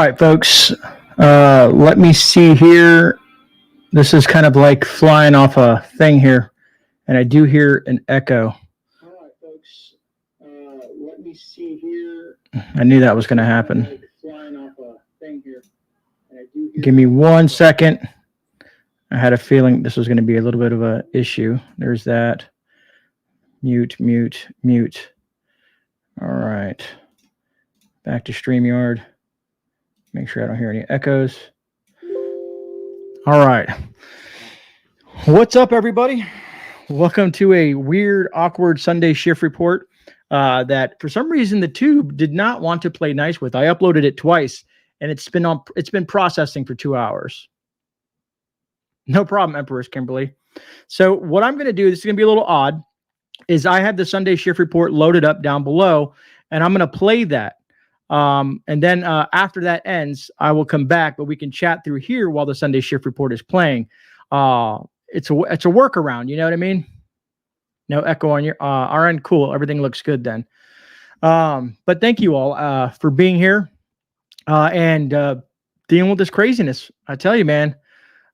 right, folks. Let me see here. This is kind of like flying off a thing here, and I do hear an echo. All right, folks. Let me see here. I knew that was going to happen. Like flying off a thing here, and I do hear. Give me 1 second. I had a feeling this was going to be a little bit of an issue. There's that. Mute, mute, mute. All right. Back to StreamYard. Make sure I don't hear any echoes. All right. What's up, everybody? Welcome to a weird, awkward Sunday shift report that for some reason the tube did not want to play nice with. I uploaded it twice and it's been processing for 2 hours. No problem, Empress Kimberly. So what I'm going to do, this is going to be a little odd, is I have the Sunday shift report loaded up down below and I'm going to play that. And then after that ends, I will come back, but we can chat through here while the Sunday shift report is playing. It's a workaround, you know what I mean? No echo on your our end. Cool. Everything looks good then. But thank you all for being here and dealing with this craziness. I tell you, man.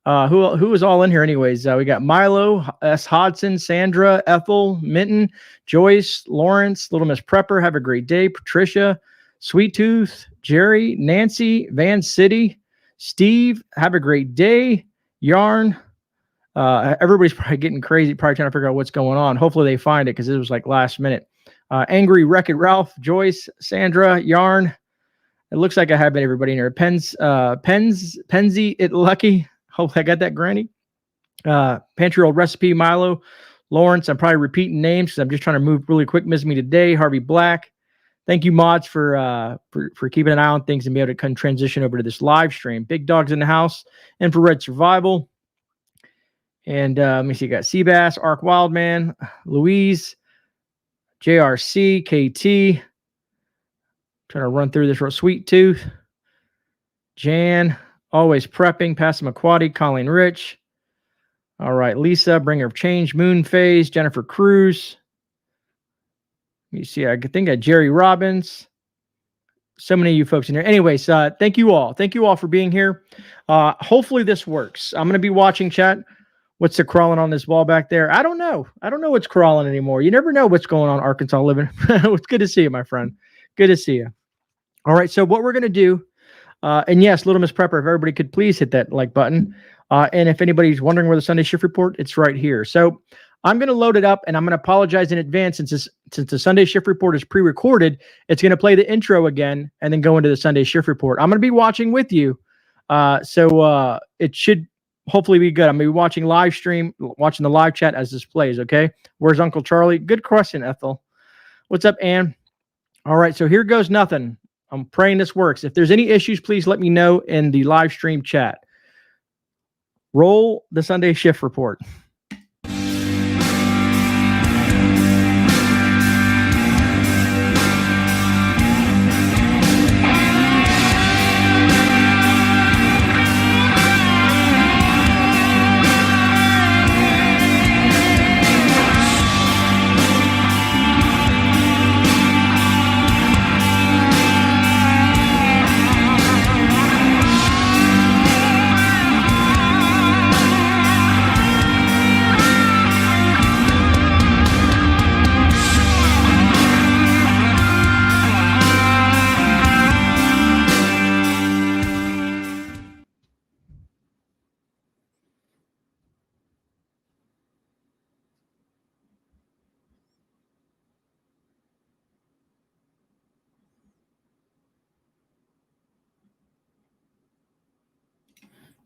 Who is all in here anyways? We got Milo, S. Hodson, Sandra, Ethel, Minton, Joyce, Lawrence, Little Miss Prepper. Have a great day. Patricia, Sweet Tooth, Jerry, Nancy, Van City, Steve. Have a great day. Yarn. Everybody's probably getting crazy, probably trying to figure out what's going on. Hopefully they find it because it was like last minute. Angry Wreck-It Ralph, Joyce, Sandra, Yarn. It looks like I have everybody in here. Penzy, It Lucky. Hope I got that, Granny. Pantry Old Recipe, Milo, Lawrence. I'm probably repeating names because I'm just trying to move really quick. Miss Me Today, Harvey Black. Thank you, mods, for keeping an eye on things and be able to come transition over to this live stream. Big Dogs in the House, Infrared Survival. And let me see, you got Seabass, Arc Wildman, Louise, JRC, KT. Trying to run through this real. Sweet Tooth, Jan. Always Prepping, Passamaquoddy, Colleen Rich. All right, Lisa, Bringer of Change, Moon Phase, Jennifer Cruz. You see, I think I Jerry Robbins. So many of you folks in here. Anyways, thank you all. Thank you all for being here. Hopefully this works. I'm going to be watching chat. What's the crawling on this wall back there? I don't know. I don't know what's crawling anymore. You never know what's going on, Arkansas living. It's good to see you, my friend. Good to see you. All right, so what we're going to do, and yes, Little Miss Prepper, if everybody could please hit that like button. And if anybody's wondering where the Sunday shift report, it's right here. So I'm going to load it up, and I'm going to apologize in advance since the Sunday shift report is pre-recorded. It's going to play the intro again and then go into the Sunday shift report. I'm going to be watching with you, so it should hopefully be good. I'm going to be watching live stream, watching the live chat as this plays, okay? Where's Uncle Charlie? Good question, Ethel. What's up, Ann? All right, so here goes nothing. I'm praying this works. If there's any issues, please let me know in the live stream chat. Roll the Sunday shift report.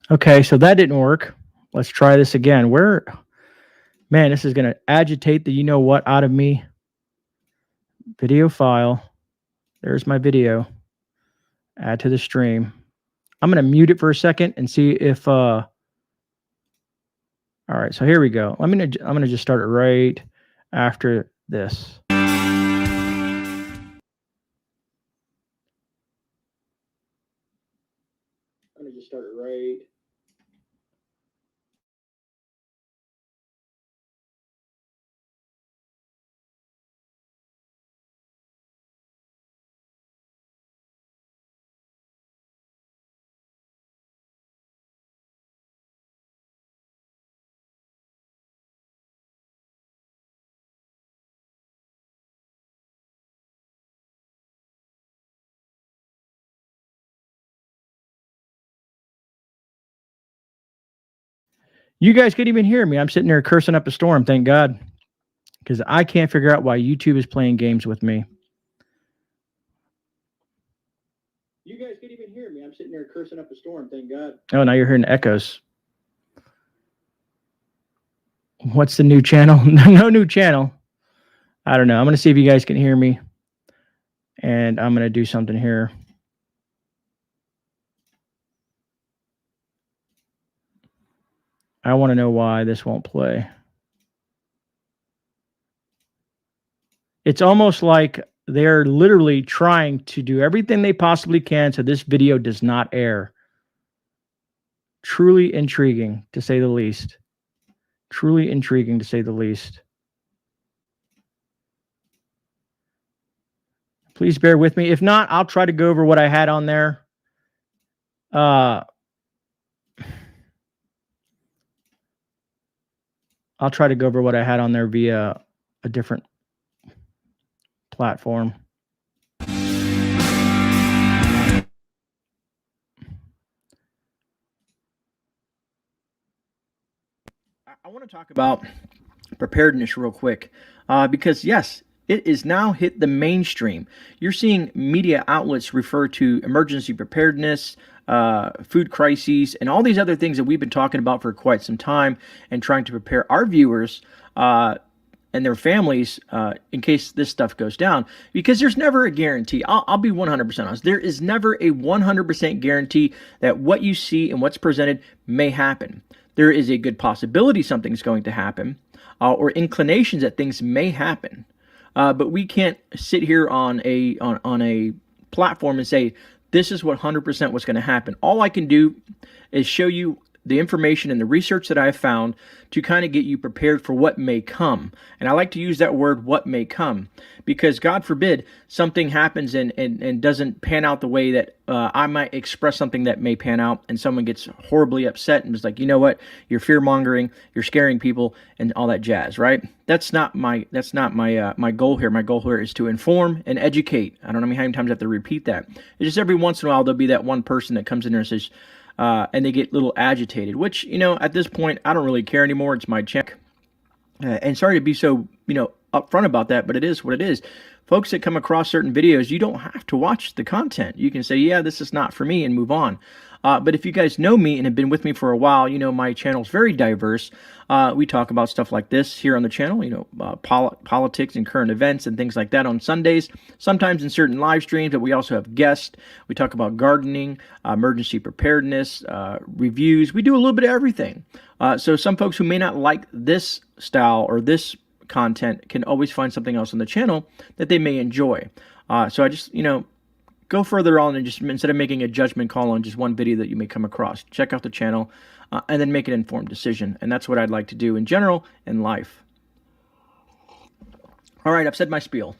Okay, so that didn't work. Let's try this again. Man, this is going to agitate the you-know-what out of me. Video file. There's my video. Add to the stream. I'm going to mute it for a second and see if... All right, so here we go. I'm going to just start it right after this. I'm going to just start it right You guys can't even hear me. I'm sitting there cursing up a storm, thank God. Because I can't figure out why YouTube is playing games with me. You guys can't even hear me. I'm sitting there cursing up a storm, thank God. Oh, now you're hearing echoes. What's the new channel? No new channel. I don't know. I'm going to see if you guys can hear me. And I'm going to do something here. I want to know why this won't play. It's almost like they're literally trying to do everything they possibly can so this video does not air. Truly intriguing, to say the least. Truly intriguing, to say the least. Please bear with me. If not, I'll try to go over what I had on there. I'll try to go over what I had on there via a different platform. I want to talk about preparedness real quick because, yes, it is now hit the mainstream. You're seeing media outlets refer to emergency preparedness, food crises, and all these other things that we've been talking about for quite some time and trying to prepare our viewers and their families in case this stuff goes down, because there's never a guarantee. I'll be 100% honest. There is never a 100% guarantee that what you see and what's presented may happen. There is a good possibility something's going to happen or inclinations that things may happen. But we can't sit here on a platform and say, this is what 100% what's going to happen. All I can do is show you the information and the research that I have found to kind of get you prepared for what may come. And I like to use that word, what may come, because God forbid something happens and doesn't pan out the way that I might express something that may pan out, and someone gets horribly upset and is like, you know what, you're fear-mongering, you're scaring people, and all that jazz, right? That's not my my goal here. My goal here is to inform and educate. I don't know how many times I have to repeat that. It's just every once in a while there'll be that one person that comes in there and says, and they get a little agitated, which, you know, at this point, I don't really care anymore. It's my check. And sorry to be so, you know, upfront about that, but it is what it is. Folks that come across certain videos, you don't have to watch the content. You can say, yeah, this is not for me, and move on. But if you guys know me and have been with me for a while, you know my channel is very diverse. We talk about stuff like this here on the channel, you know, politics and current events and things like that on Sundays, sometimes in certain live streams, but we also have guests. We talk about gardening, emergency preparedness, reviews. We do a little bit of everything. So some folks who may not like this style or this content can always find something else on the channel that they may enjoy. So I just, you know, go further on and just, instead of making a judgment call on just one video that you may come across, check out the channel and then make an informed decision. And that's what I'd like to do in general in life. All right, I've said my spiel.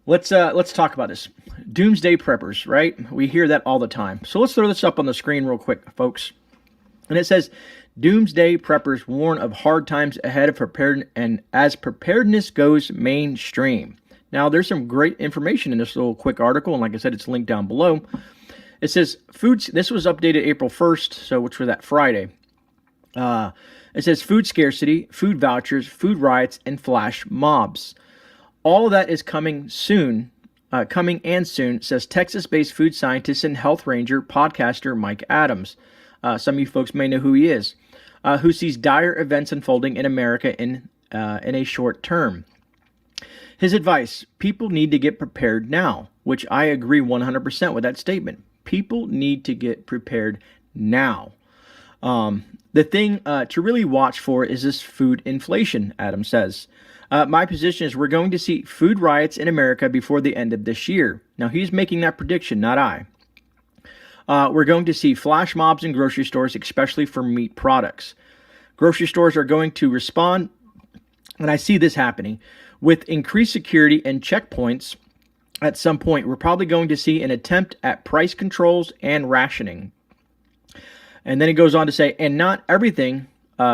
Let's talk about this. Doomsday preppers, right? We hear that all the time. So let's throw this up on the screen real quick, folks. And it says, Doomsday preppers warn of hard times ahead of preparedness, and as preparedness goes mainstream. Now, there's some great information in this little quick article, and like I said, it's linked down below. It says, this was updated April 1st, so which was that Friday. It says, food scarcity, food vouchers, food riots, and flash mobs. All of that is coming soon, says Texas-based food scientist and health ranger podcaster Mike Adams. Some of you folks may know who he is, who sees dire events unfolding in America in a short term. His advice, people need to get prepared now, which I agree 100% with that statement. People need to get prepared now. The thing to really watch for is this food inflation, Adam says. My position is we're going to see food riots in America before the end of this year. Now, he's making that prediction, not I. We're going to see flash mobs in grocery stores, especially for meat products. Grocery stores are going to respond, and I see this happening, with increased security and checkpoints. At some point, we're probably going to see an attempt at price controls and rationing. And then it goes on to say, and not everything,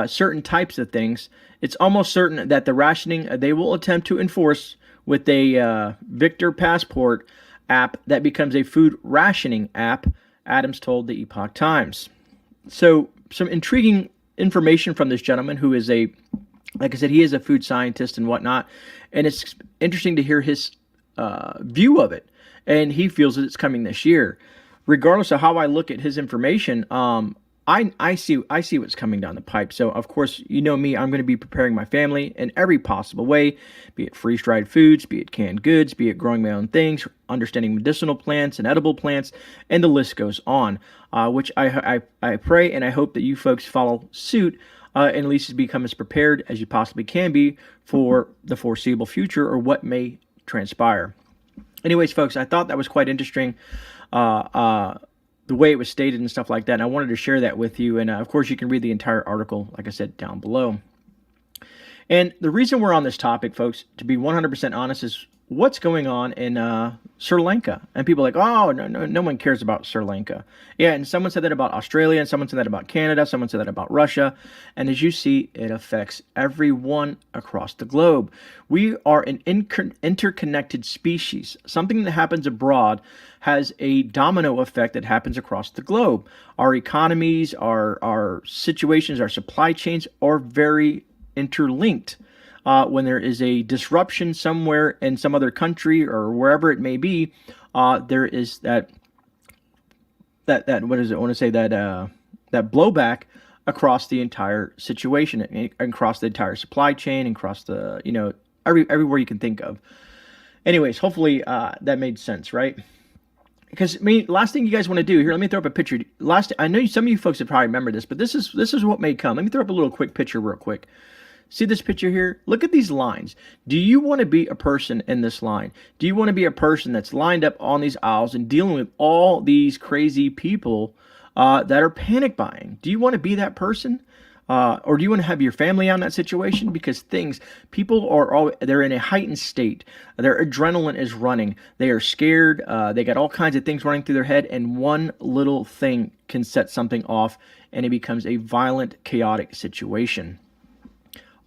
certain types of things. It's almost certain that the rationing they will attempt to enforce with a Victor Passport app that becomes a food rationing app, Adams told the Epoch Times. So some intriguing information from this gentleman who is like I said, he is a food scientist and whatnot, and it's interesting to hear his view of it, and he feels that it's coming this year. Regardless of how I look at his information, I see what's coming down the pipe. So of course, you know me, I'm going to be preparing my family in every possible way, be it freeze-dried foods, be it canned goods, be it growing my own things, understanding medicinal plants and edible plants, and the list goes on, which I pray and I hope that you folks follow suit, and at least become as prepared as you possibly can be for the foreseeable future or what may transpire. Anyways, folks, I thought that was quite interesting. The way it was stated and stuff like that. And I wanted to share that with you. And of course, you can read the entire article, like I said, down below. And the reason we're on this topic, folks, to be 100% honest, is what's going on in Sri Lanka. And people are like, oh, no one cares about Sri Lanka. Yeah, and someone said that about Australia, and someone said that about Canada, someone said that about Russia. And as you see, it affects everyone across the globe. We are an interconnected species. Something that happens abroad has a domino effect that happens across the globe. Our economies, our situations, our supply chains are very interlinked. When there is a disruption somewhere in some other country or wherever it may be, there is that what is it? I want to say that blowback across the entire situation, across the entire supply chain, across the everywhere you can think of. Anyways, hopefully that made sense, right? Because I mean, last thing you guys want to do here, let me throw up a picture. I know some of you folks have probably remembered this, but this is what may come. Let me throw up a little quick picture real quick. See this picture here? Look at these lines. Do you want to be a person in this line? Do you want to be a person that's lined up on these aisles and dealing with all these crazy people that are panic buying? Do you want to be that person? Or do you want to have your family out in that situation? Because people they're in a heightened state. Their adrenaline is running. They are scared. They got all kinds of things running through their head, and one little thing can set something off, and it becomes a violent, chaotic situation.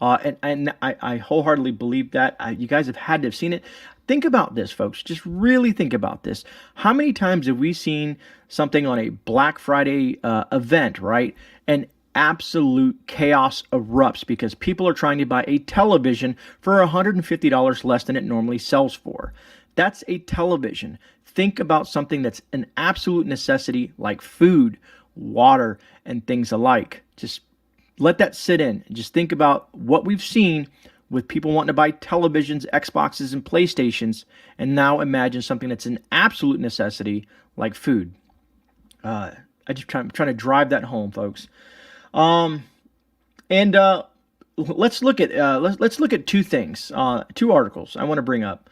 And I wholeheartely believe that. You guys have had to have seen it. Think about this, folks. Just really think about this. How many times have we seen something on a Black Friday event, right? And absolute chaos erupts because people are trying to buy a television for $150 less than it normally sells for. That's a television. Think about something that's an absolute necessity like food, water, and things alike. Just let that sit in. Just think about what we've seen with people wanting to buy televisions, Xboxes, and PlayStations, and now imagine something that's an absolute necessity like food. I'm trying to drive that home, folks. Let's look at two things, two articles I want to bring up.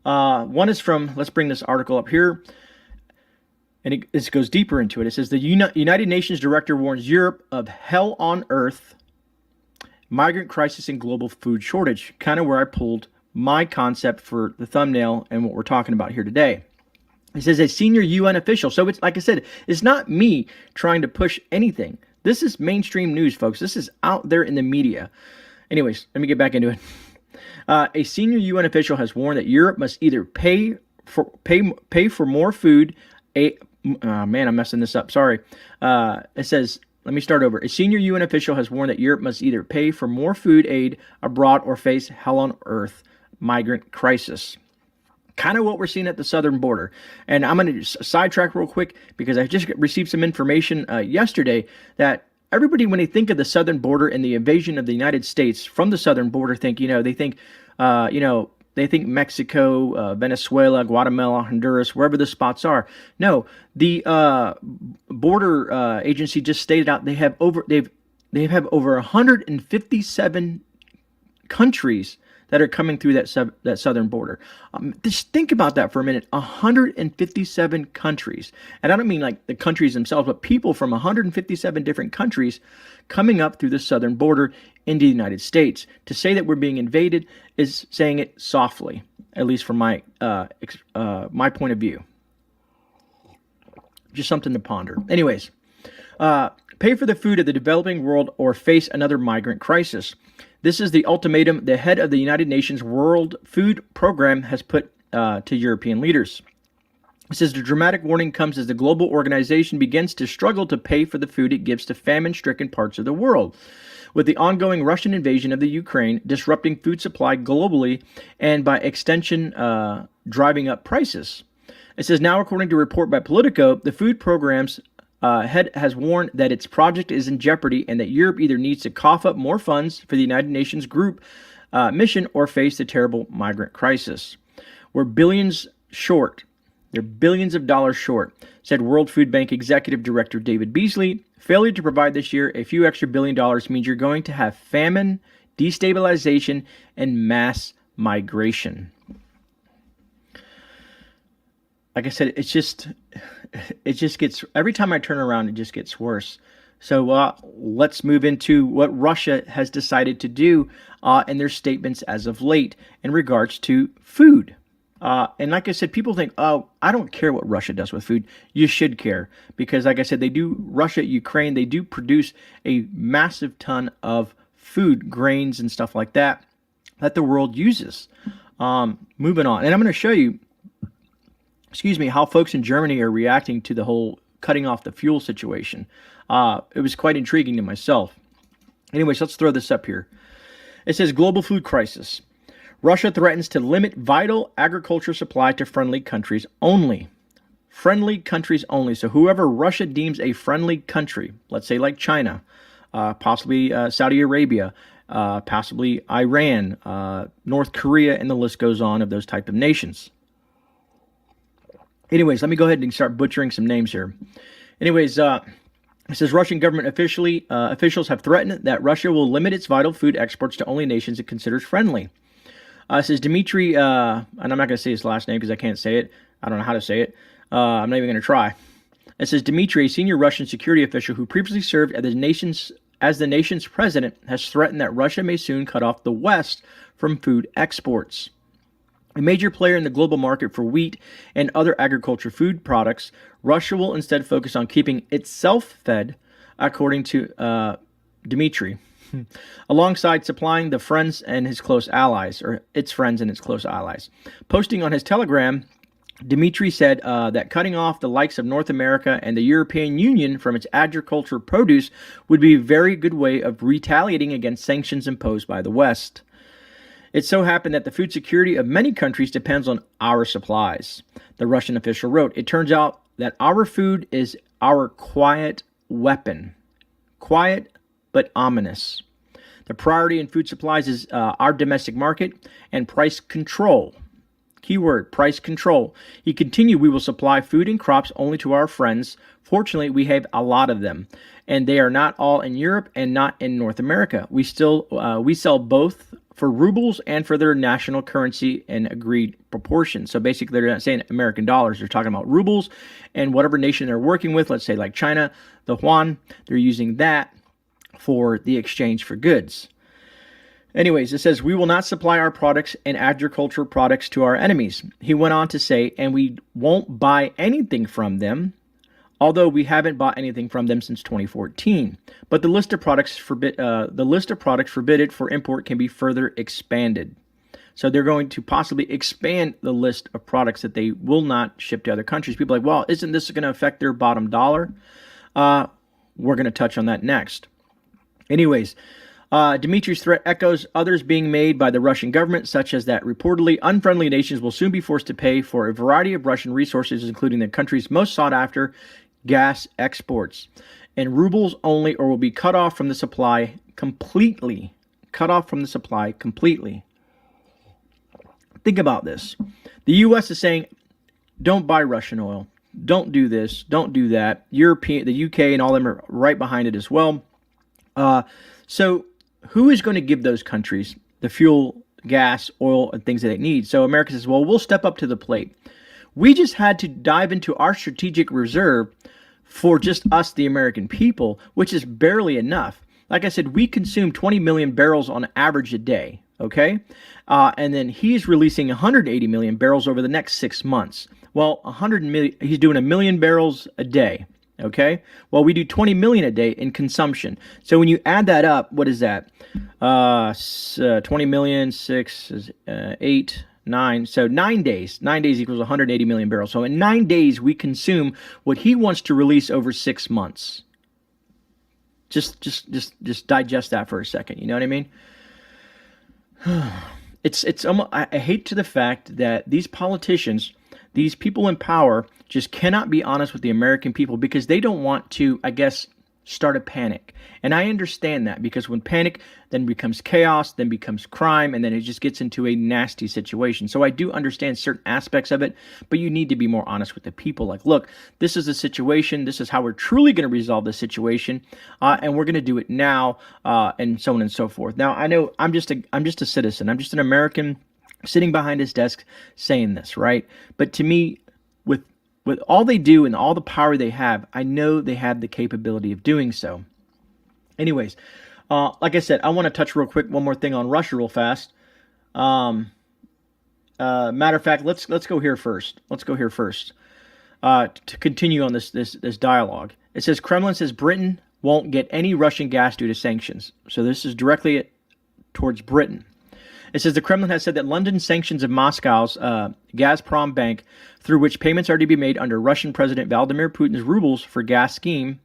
One is from, let's bring this article up here. And this goes deeper into it. It says the United Nations director warns Europe of hell on earth, migrant crisis and global food shortage. Kind of where I pulled my concept for the thumbnail and what we're talking about here today. It says a senior UN official. So it's like I said, it's not me trying to push anything. This is mainstream news, folks. This is out there in the media. Anyways, let me get back into it. A senior UN official has warned that Europe must either pay for more food. Man, I'm messing this up. Sorry. It says, let me start over. A senior UN official has warned that Europe must either pay for more food aid abroad or face hell on earth migrant crisis. Kind of what we're seeing at the southern border. And I'm going to sidetrack real quick because I just received some information yesterday that everybody, when they think of the southern border and the invasion of the United States from the southern border, they think Mexico, Venezuela, Guatemala, Honduras, wherever the spots are. No, the border agency just stated out they have over 157 countries that are coming through that southern border. Just think about that for a minute. 157 countries, and I don't mean like the countries themselves, but people from 157 different countries coming up through the southern border into the United States. To say that we're being invaded is saying it softly, at least from my point of view. Just something to ponder. Anyways, pay for the food of the developing world or face another migrant crisis. This is the ultimatum the head of the United Nations World Food Program has put to European leaders. It says the dramatic warning comes as the global organization begins to struggle to pay for the food it gives to famine-stricken parts of the world, with the ongoing Russian invasion of the Ukraine disrupting food supply globally and by extension driving up prices. It says now, according to a report by Politico, the food program's head has warned that its project is in jeopardy and that Europe either needs to cough up more funds for the United Nations group mission or face the terrible migrant crisis. We're billions short. They're billions of dollars short, said World Food Bank Executive Director David Beasley. Failure to provide this year a few extra $1 billion means you're going to have famine, destabilization, and mass migration. Like I said, it just gets, every time I turn around, it just gets worse. So let's move into what Russia has decided to do in their statements as of late in regards to food. And like I said, people think, oh, I don't care what Russia does with food. You should care because, like I said, Russia, Ukraine, they do produce a massive ton of food, grains and stuff like that the world uses. Moving on. And I'm going to show you, how folks in Germany are reacting to the whole cutting off the fuel situation. It was quite intriguing to myself. Anyways, let's throw this up here. It says global food crisis. Russia threatens to limit vital agriculture supply to friendly countries only. Friendly countries only. So whoever Russia deems a friendly country, let's say like China, possibly Saudi Arabia, possibly Iran, North Korea, and the list goes on of those type of nations. Anyways, let me go ahead and start butchering some names here. Anyways, it says Russian government officials have threatened that Russia will limit its vital food exports to only nations it considers friendly. It says Dmitry, and I'm not going to say his last name because I can't say it. I don't know how to say it. I'm not even going to try. It says Dmitry, a senior Russian security official who previously served as the nation's president, has threatened that Russia may soon cut off the West from food exports. A major player in the global market for wheat and other agriculture food products, Russia will instead focus on keeping itself fed, according to Dmitry, alongside supplying the friends and his close allies, or its friends and its close allies. Posting on his Telegram, Dmitry said that cutting off the likes of North America and the European Union from its agricultural produce would be a very good way of retaliating against sanctions imposed by the West. It so happened that the food security of many countries depends on our supplies, the Russian official wrote. It turns out that our food is our quiet weapon. Quiet but ominous. The priority in food supplies is our domestic market and price control. Keyword, price control. He continued, we will supply food and crops only to our friends. Fortunately, we have a lot of them, and they are not all in Europe and not in North America. We sell both for rubles and for their national currency in agreed proportions. So basically, they're not saying American dollars. They're talking about rubles and whatever nation they're working with. Let's say like China, the yuan, they're using that for the exchange for goods. Anyways, it says, we will not supply our products and agricultural products to our enemies. He went on to say, and we won't buy anything from them, although we haven't bought anything from them since 2014. But the list of products forbidden for import can be further expanded. So they're going to possibly expand the list of products that they will not ship to other countries. People are like, well, isn't this going to affect their bottom dollar? We're going to touch on that next. Anyways, Dmitry's threat echoes others being made by the Russian government, such as that reportedly unfriendly nations will soon be forced to pay for a variety of Russian resources, including the country's most sought-after gas exports, in rubles only, or will be cut off from the supply completely. Cut off from the supply completely. Think about this. The U.S. is saying, don't buy Russian oil. Don't do this. Don't do that. The UK and all of them are right behind it as well. So who is going to give those countries the fuel, gas, oil, and things that they need? So America says, well, we'll step up to the plate. We just had to dive into our strategic reserve for just us, the American people, which is barely enough. Like I said, we consume 20 million barrels on average a day, okay? And then he's releasing 180 million barrels over the next 6 months. Well, 100 million, he's doing 1 million barrels a day. Okay, well, we do 20 million a day in consumption. So when you add that up, what is that? 20 million, 6 is 8, 9. So 9 days. 9 days equals 180 million barrels. So in 9 days, we consume what he wants to release over 6 months. Just digest that for a second. You know what I mean? It's almost, I hate to the fact that these politicians, these people in power, just cannot be honest with the American people because they don't want to, I guess, start a panic. And I understand that, because when panic then becomes chaos, then becomes crime, and then it just gets into a nasty situation. So I do understand certain aspects of it, but you need to be more honest with the people. Like, look, this is a situation. This is how we're truly going to resolve this situation, and we're going to do it now, and so on and so forth. Now, I know I'm just a citizen. I'm just an American sitting behind his desk saying this, right? But to me, with all they do and all the power they have, I know they have the capability of doing so. Anyways, like I said, I want to touch real quick one more thing on Russia real fast. Matter of fact, let's go here first. Let's go here first to continue on this dialogue. It says Kremlin says Britain won't get any Russian gas due to sanctions. So this is directly towards Britain. It says the Kremlin has said that London's sanctions of Moscow's Gazprom bank, through which payments are to be made under Russian President Vladimir Putin's rubles for gas scheme,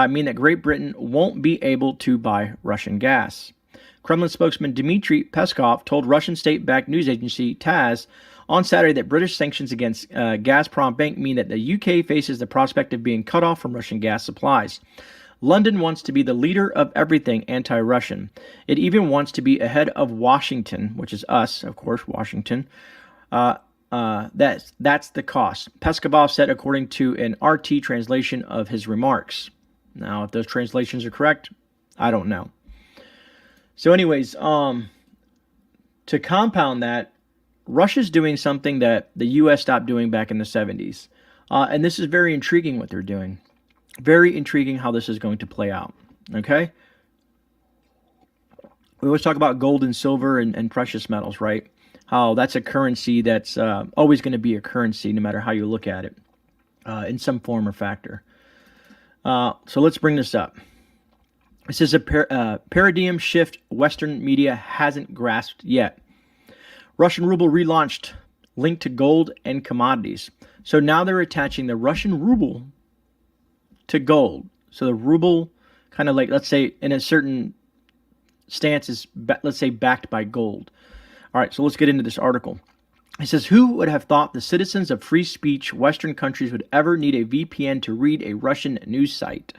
mean that Great Britain won't be able to buy Russian gas. Kremlin spokesman Dmitry Peskov told Russian state-backed news agency TASS on Saturday that British sanctions against Gazprom bank mean that the UK faces the prospect of being cut off from Russian gas supplies. London wants to be the leader of everything anti-Russian. It even wants to be ahead of Washington, which is us, of course, Washington. That's the cost, Peskov said, according to an RT translation of his remarks. Now, if those translations are correct, I don't know. So anyways, to compound that, Russia's doing something that the U.S. stopped doing back in the 70s. And this is very intriguing what they're doing. Very intriguing how this is going to play out. Okay? We always talk about gold and silver and precious metals, right? How that's a currency that's always going to be a currency no matter how you look at it in some form or factor. So let's bring this up. This is a paradigm shift Western media hasn't grasped yet. Russian ruble relaunched, linked to gold and commodities. So now they're attaching the Russian ruble to gold. So the ruble kind of like, let's say, in a certain stance is, let's say, backed by gold. All right, so let's get into this article. It says, who would have thought the citizens of free speech Western countries would ever need a VPN to read a Russian news site?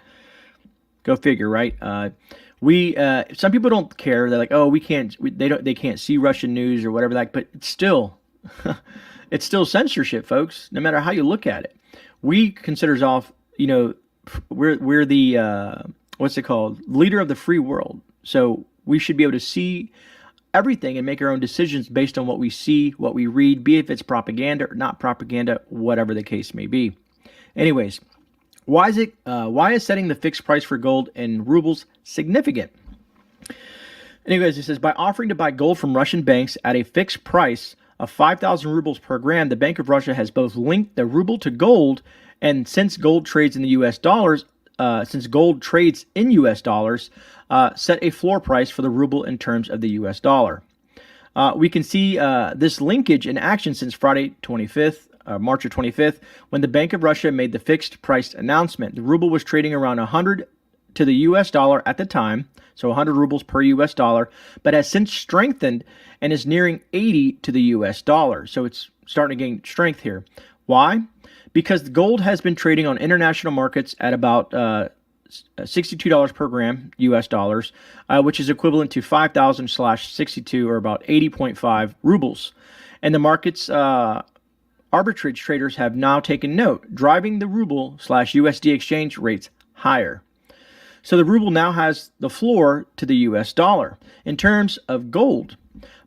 Go figure, right? Some people don't care. They're like, oh, they can't see Russian news or whatever that, but it's still, it's still censorship, folks, no matter how you look at it. We consider ourselves, we're the, what's it called? Leader of the free world. So we should be able to see everything and make our own decisions based on what we see, what we read, be if it's propaganda or not propaganda, whatever the case may be. Anyways, why is setting the fixed price for gold in rubles significant? Anyways, it says, by offering to buy gold from Russian banks at a fixed price of 5,000 rubles per gram, the Bank of Russia has both linked the ruble to gold, and since gold trades in the U.S. dollars, set a floor price for the ruble in terms of the U.S. dollar. We can see this linkage in action since Friday 25th, March 25th, when the Bank of Russia made the fixed price announcement. The ruble was trading around 100 to the U.S. dollar at the time, so 100 rubles per U.S. dollar, but has since strengthened and is nearing 80 to the U.S. dollar. So it's starting to gain strength here. Why? Because the gold has been trading on international markets at about $62 per gram U.S. dollars, which is equivalent to 5,000/62 or about 80.5 rubles. And the market's arbitrage traders have now taken note, driving the ruble/USD exchange rates higher. So the ruble now has the floor to the U.S. dollar in terms of gold.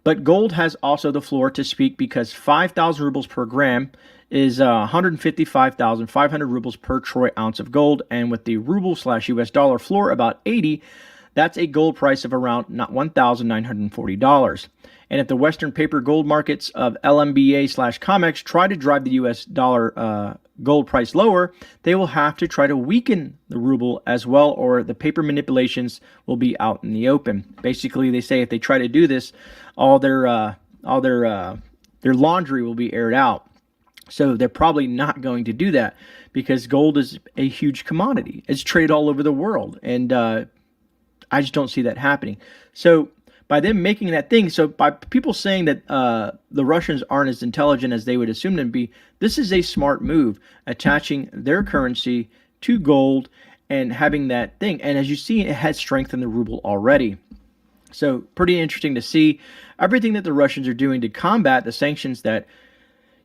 But gold has also the floor to speak, because 5,000 rubles per gram is 155,500 rubles per troy ounce of gold. And with the ruble/US dollar floor about 80, that's a gold price of around $1,940. And if the Western paper gold markets of LMBA/COMEX try to drive the US dollar gold price lower, they will have to try to weaken the ruble as well, or the paper manipulations will be out in the open. Basically, they say if they try to do this, all their their laundry will be aired out. So they're probably not going to do that because gold is a huge commodity. It's traded all over the world, and I just don't see that happening. So by them making that thing, so by people saying that the Russians aren't as intelligent as they would assume them to be, this is a smart move, attaching their currency to gold and having that thing. And as you see, it has strengthened the ruble already. So pretty interesting to see everything that the Russians are doing to combat the sanctions that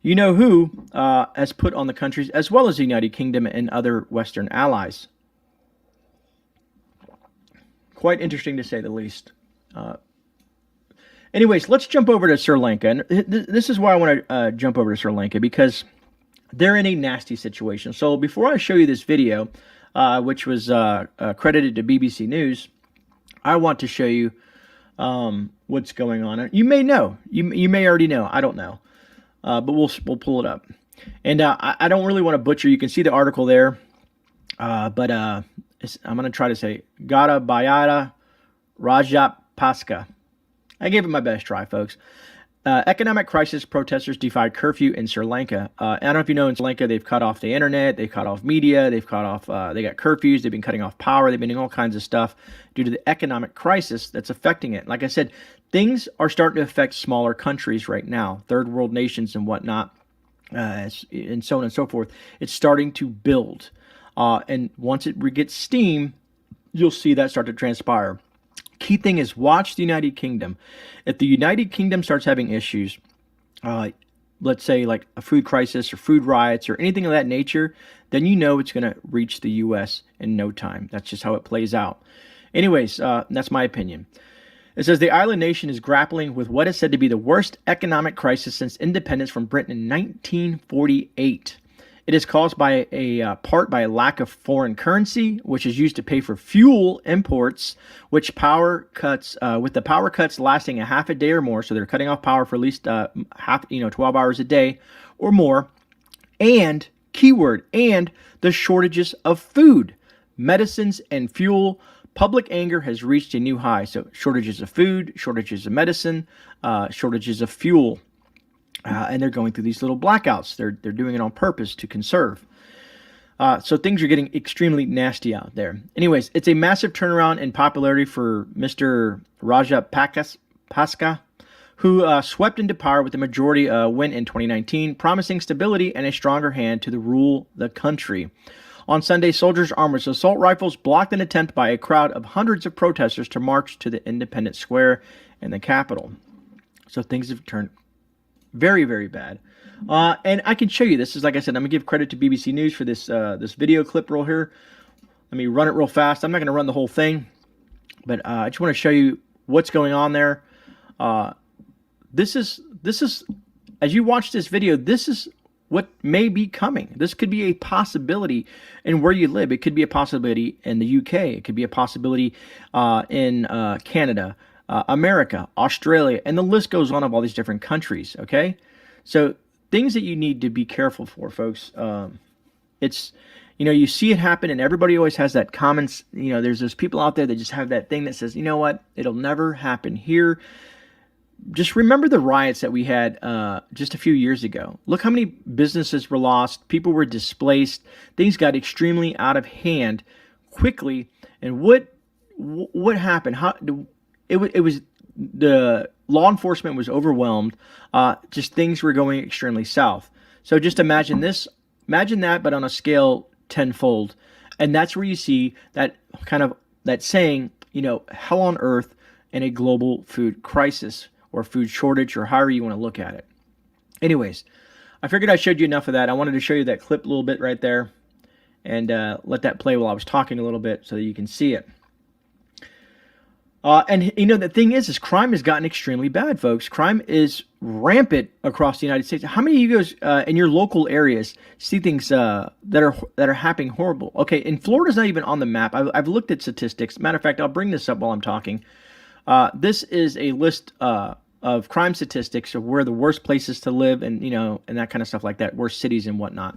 you know who has put on the countries, as well as the United Kingdom and other Western allies. Quite interesting to say the least. Anyways, let's jump over to Sri Lanka. And this is why I want to jump over to Sri Lanka, because they're in a nasty situation. So before I show you this video, which was credited to BBC News, I want to show you what's going on. You may know. You may already know. I don't know. But we'll pull it up. And I don't really want to butcher. You can see the article there. But I'm going to try to say Gata Bayada Rajapaksa. I gave it my best try, folks. Economic crisis, protesters defy curfew in Sri Lanka. I don't know if you know, in Sri Lanka, they've cut off the internet, they've cut off media, they've cut off, they got curfews, they've been cutting off power, they've been doing all kinds of stuff due to the economic crisis that's affecting it. Like I said, things are starting to affect smaller countries right now, third world nations and whatnot, and so on and so forth. It's starting to build. And once it gets steam, you'll see that start to transpire. Key thing is watch the United Kingdom. If the United Kingdom starts having issues, let's say like a food crisis or food riots or anything of that nature, then you know it's going to reach the U.S. in no time. That's just how it plays out. Anyways, that's my opinion. It says the island nation is grappling with what is said to be the worst economic crisis since independence from Britain in 1948. It is caused by part by a lack of foreign currency, which is used to pay for fuel imports, with the power cuts lasting a half a day or more. So they're cutting off power for at least 12 hours a day or more. And keyword, and the shortages of food, medicines, and fuel. Public anger has reached a new high. So shortages of food, shortages of medicine, shortages of fuel. And they're going through these little blackouts. They're doing it on purpose to conserve. So things are getting extremely nasty out there. Anyways, it's a massive turnaround in popularity for Mr. Rajapaksa, who swept into power with a majority win in 2019, promising stability and a stronger hand to rule the country. On Sunday, soldiers armed with assault rifles blocked an attempt by a crowd of hundreds of protesters to march to the Independence Square in the capital. So things have turned very, very bad. And I can show you this. Is like I said, I'm going to give credit to BBC News for this this video clip real here. Let me run it real fast. I'm not going to run the whole thing, but I just want to show you what's going on there. This is as you watch this video, this is what may be coming. This could be a possibility in where you live. It could be a possibility in the UK. It could be a possibility in Canada, America, Australia, and the list goes on of all these different countries, okay? So things that you need to be careful for, folks. It's, you see it happen, and everybody always has that comments. There's those people out there that just have that thing that says, you know what, it'll never happen here. Just remember the riots that we had just a few years ago. Look how many businesses were lost. People were displaced. Things got extremely out of hand quickly. And what happened? It was the law enforcement was overwhelmed. Just things were going extremely south. So just imagine this. Imagine that, but on a scale tenfold. And that's where you see that kind of that saying, hell on earth in a global food crisis or food shortage, or however you want to look at it. Anyways, I figured I showed you enough of that. I wanted to show you that clip a little bit right there and let that play while I was talking a little bit so that you can see it. And the thing is crime has gotten extremely bad, folks. Crime is rampant across the United States. How many of you guys in your local areas see things that are happening horrible? Okay, and Florida's not even on the map. I've looked at statistics. Matter of fact, I'll bring this up while I'm talking. This is a list of crime statistics of where the worst places to live and and that kind of stuff like that, worst cities and whatnot.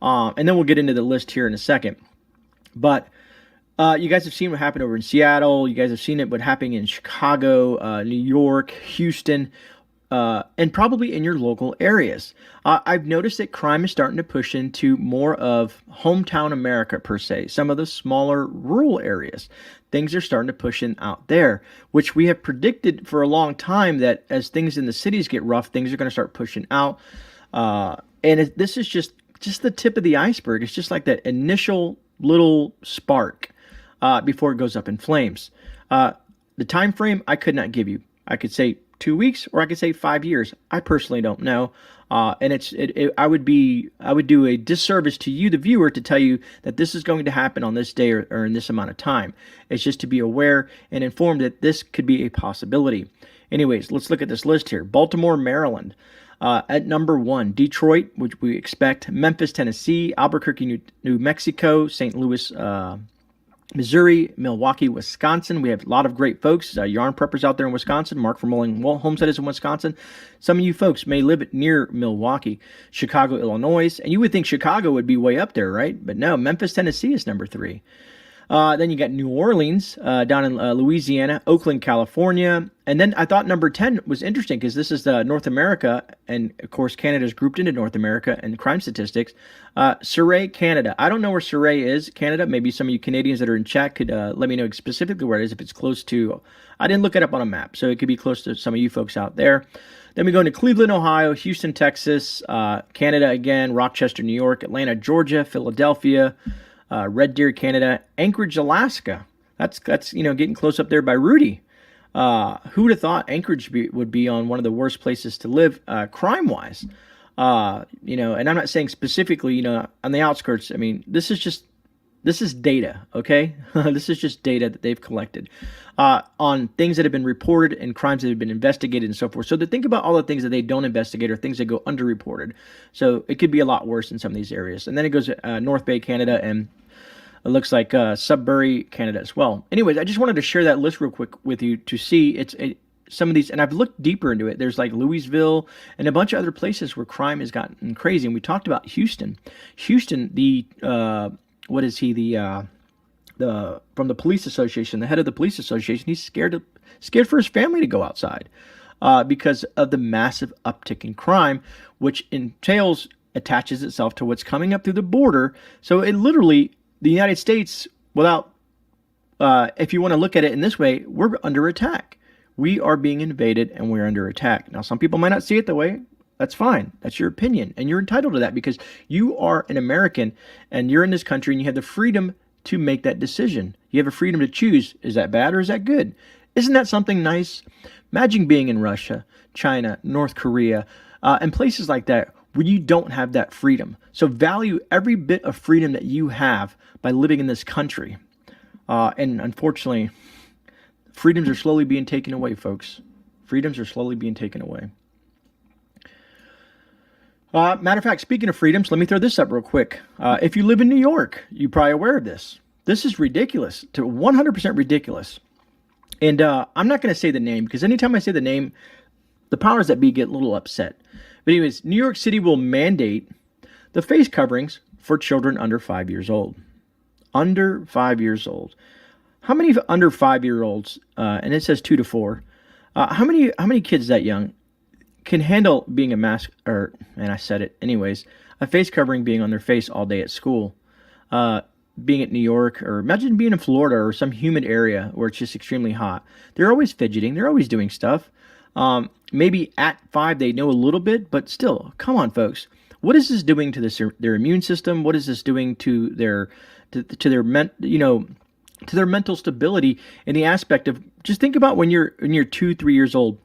And then we'll get into the list here in a second. But you guys have seen what happened over in Seattle. You guys have seen what happened in Chicago, New York, Houston. and probably in your local areas. I've noticed that crime is starting to push into more of hometown America, per se, some of the smaller rural areas. Things are starting to push in out there, which we have predicted for a long time that as things in the cities get rough, things are going to start pushing out. This is just the tip of the iceberg. It's just like that initial little spark before it goes up in flames. The time frame I could not give you. I could say 2 weeks, or I could say 5 years. I personally don't know. I would do a disservice to you, the viewer, to tell you that this is going to happen on this day or in this amount of time. It's just to be aware and informed that this could be a possibility. Anyways, let's look at this list here. Baltimore, Maryland. At number 1, Detroit, which we expect. Memphis, Tennessee. Albuquerque, New Mexico. St. Louis, Missouri, Milwaukee, Wisconsin. We have a lot of great folks, yarn preppers out there in Wisconsin. Mark from Mulling Homestead is in Wisconsin. Some of you folks may live near Milwaukee. Chicago, Illinois. And you would think Chicago would be way up there, right? But no, Memphis, Tennessee is number 3. Then you got New Orleans down in Louisiana, Oakland, California. And then I thought number 10 was interesting because this is North America. And, of course, Canada is grouped into North America and crime statistics. Surrey, Canada. I don't know where Surrey is, Canada. Maybe some of you Canadians that are in chat could let me know specifically where it is, if it's close to. I didn't look it up on a map, so it could be close to some of you folks out there. Then we go into Cleveland, Ohio, Houston, Texas, Canada again, Rochester, New York, Atlanta, Georgia, Philadelphia, Red Deer, Canada, Anchorage, Alaska. That's getting close up there by Rudy. Who would have thought Anchorage would be on one of the worst places to live crime-wise? And I'm not saying specifically, on the outskirts. I mean, this is data, okay? This is just data that they've collected on things that have been reported and crimes that have been investigated and so forth. So to think about all the things that they don't investigate or things that go underreported. So it could be a lot worse in some of these areas. And then it goes to North Bay, Canada, and it looks like Sudbury, Canada as well. Anyways, I just wanted to share that list real quick with you to see some of these, and I've looked deeper into it. There's like Louisville and a bunch of other places where crime has gotten crazy. And we talked about Houston. Houston, what is he? From the police association, the head of the police association, he's scared for his family to go outside because of the massive uptick in crime, which attaches itself to what's coming up through the border. So it literally, the United States, if you want to look at it in this way, we're under attack. We are being invaded and we're under attack. Now, some people might not see it that way. That's fine. That's your opinion. And you're entitled to that because you are an American and you're in this country and you have the freedom to make that decision. You have a freedom to choose. Is that bad or is that good? Isn't that something nice? Imagine being in Russia, China, North Korea, and places like that where you don't have that freedom. So value every bit of freedom that you have by living in this country. And unfortunately, freedoms are slowly being taken away, folks. Freedoms are slowly being taken away. Matter of fact, speaking of freedoms, let me throw this up real quick. If you live in New York, you're probably aware of this. This is ridiculous, to 100% ridiculous. And I'm not going to say the name because anytime I say the name, the powers that be get a little upset. But anyways, New York City will mandate the face coverings for children under 5 years old. Under 5 years old. How many under 5-year-olds, and it says 2 to 4, how many kids that young can handle being a mask, and I said it anyways, a face covering being on their face all day at school, being at New York, or imagine being in Florida or some humid area where it's just extremely hot. They're always fidgeting. They're always doing stuff. Maybe at 5 they know a little bit, but still, come on, folks. What is this doing to their immune system? What is this doing to their mental stability in the aspect of, just think about when you're 2, 3 years old.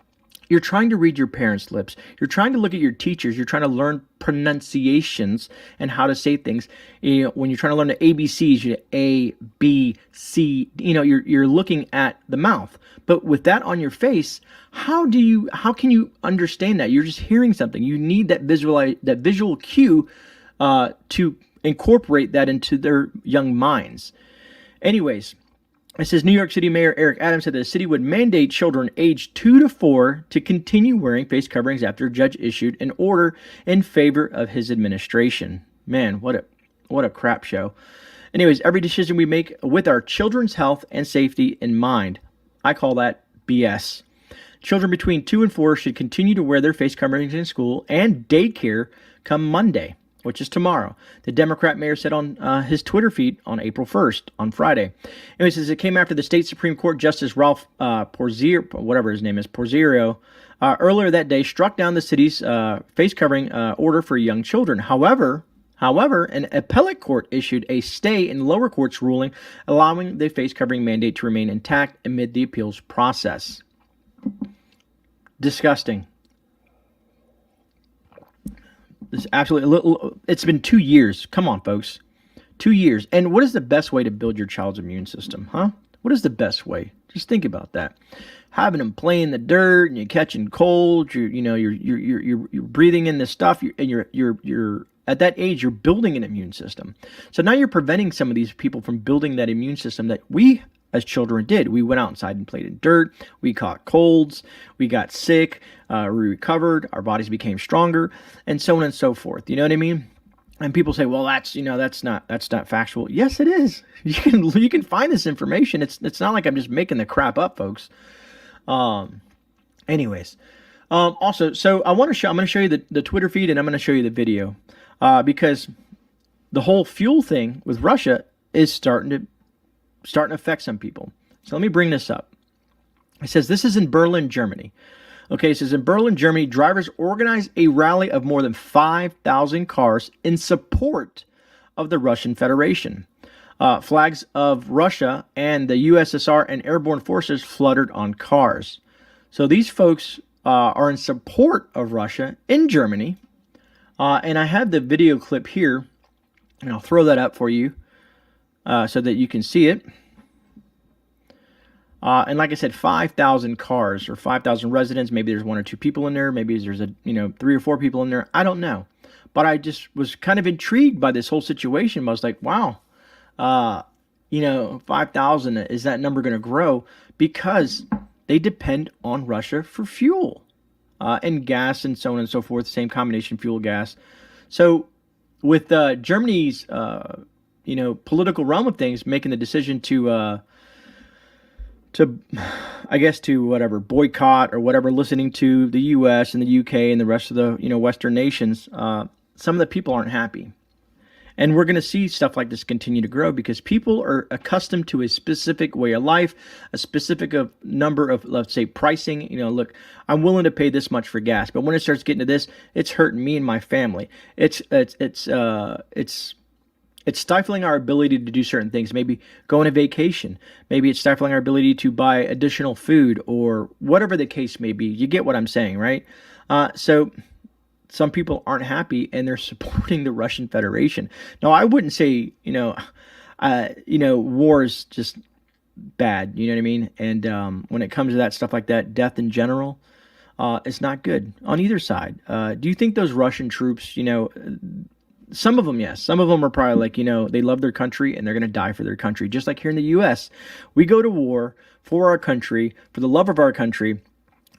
You're trying to read your parents' lips. You're trying to look at your teachers. You're trying to learn pronunciations and how to say things. When you're trying to learn the ABCs, you A, B, C. You're looking at the mouth. But with that on your face, how can you understand that? You're just hearing something. You need that visual cue to incorporate that into their young minds. Anyways. It says New York City Mayor Eric Adams said that the city would mandate children aged 2 to 4 to continue wearing face coverings after a judge issued an order in favor of his administration. Man, what a crap show. Anyways, every decision we make with our children's health and safety in mind. I call that BS. Children between 2 and 4 should continue to wear their face coverings in school and daycare come Monday, which is tomorrow. The Democrat mayor said on his Twitter feed on April 1st, on Friday. And it says it came after the state Supreme Court Justice Ralph Porzirio, earlier that day struck down the city's face covering order for young children. However, an appellate court issued a stay in lower court's ruling, allowing the face covering mandate to remain intact amid the appeals process. Disgusting. This absolutely. It's been 2 years. Come on, folks. 2 years. And what is the best way to build your child's immune system, huh? What is the best way? Just think about that. Having them play in the dirt and you're catching colds. You're breathing in this stuff. You're at that age, you're building an immune system. So now you're preventing some of these people from building that immune system that we as children did. We went outside and played in dirt. We caught colds. We got sick. We recovered. Our bodies became stronger, and so on and so forth. You know what I mean? And people say, "Well, that's not factual." Yes, it is. You can find this information. It's not like I'm just making the crap up, folks. Anyways, also, so I'm going to show you the Twitter feed, and I'm going to show you the video because the whole fuel thing with Russia is starting to affect some people. So let me bring this up. It says this is in Berlin, Germany. Okay, it says in Berlin, Germany, drivers organized a rally of more than 5,000 cars in support of the Russian Federation. Flags of Russia and the USSR and airborne forces fluttered on cars. So these folks are in support of Russia in Germany. And I have the video clip here, and I'll throw that up for you so that you can see it. And like I said, 5,000 cars or 5,000 residents. Maybe there's 1 or 2 people in there. Maybe there's 3 or 4 people in there. I don't know. But I just was kind of intrigued by this whole situation. I was like, wow, 5,000, is that number going to grow? Because they depend on Russia for fuel and gas and so on and so forth. Same combination, fuel, gas. So with Germany's, political realm of things, making the decision to boycott or whatever, listening to the U.S. and the U.K. and the rest of the, Western nations, some of the people aren't happy. And we're going to see stuff like this continue to grow because people are accustomed to a specific way of life, a specific number of, let's say, pricing. Look, I'm willing to pay this much for gas, but when it starts getting to this, it's hurting me and my family. It's stifling our ability to do certain things, maybe go on a vacation. Maybe it's stifling our ability to buy additional food or whatever the case may be. You get what I'm saying, right? So some people aren't happy and they're supporting the Russian Federation. Now, I wouldn't say, war is just bad. You know what I mean? And when it comes to that stuff like that, death in general, it's not good on either side. Do you think those Russian troops, some of them, yes. Some of them are probably like, they love their country and they're going to die for their country. Just like here in the U.S., we go to war for our country, for the love of our country.